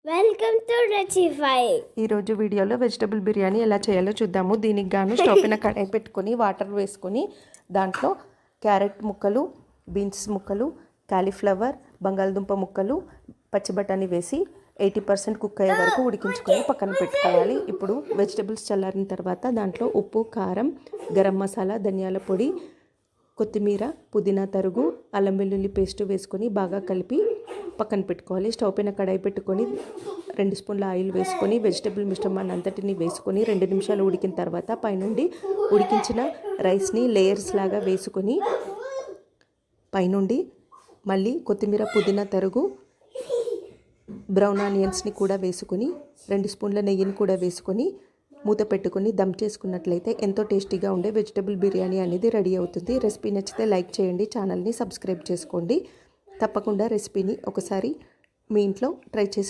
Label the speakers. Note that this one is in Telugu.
Speaker 1: Welcome to రెసిఫై.
Speaker 2: ఈరోజు వీడియోలో వెజిటబుల్ బిర్యానీ ఎలా చేయాలో చూద్దాము. దీనికి గాను స్టవ్ పైన కడాయి పెట్టుకొని వాటర్ వేసుకొని దాంట్లో క్యారెట్ ముక్కలు, బీన్స్ ముక్కలు, కాలీఫ్లవర్, బంగాళదుంప ముక్కలు, పచ్చి బఠానీ వేసి 80% కుక్ అయ్యే వరకు ఉడికించుకొని పక్కన పెట్టుకోవాలి. ఇప్పుడు వెజిటబుల్స్ చల్లారిన తర్వాత దాంట్లో ఉప్పు, కారం, గరం మసాలా, ధనియాల పొడి, కొత్తిమీర, పుదీనా తరుగు, అల్లం వెల్లుల్లి పేస్ట్ వేసుకొని బాగా కలిపి పక్కన పెట్టుకోవాలి. స్టవ్ పైన కడాయి పెట్టుకొని 2 స్పూన్ల ఆయిల్ వేసుకొని వెజిటబుల్ మిశ్రమాన్ని అంతటిని వేసుకొని 2 నిమిషాలు ఉడికిన తర్వాత పైనుండి ఉడికించిన రైస్ని లేయర్స్ లాగా వేసుకొని పైనుండి మళ్ళీ కొత్తిమీర, పుదీనా తరుగు, బ్రౌన్ ఆనియన్స్ని కూడా వేసుకొని 2 స్పూన్ల నెయ్యిని కూడా వేసుకొని మూత పెట్టుకొని దమ్ చేసుకున్నట్లయితే ఎంతో టేస్టీగా ఉండే వెజిటబుల్ బిర్యానీ అనేది రెడీ అవుతుంది. రెసిపీ నచ్చితే లైక్ చేయండి, ఛానల్ని సబ్స్క్రైబ్ చేసుకోండి. తప్పకుండా రెసిపీని ఒకసారి మీ ఇంట్లో ట్రై చేసి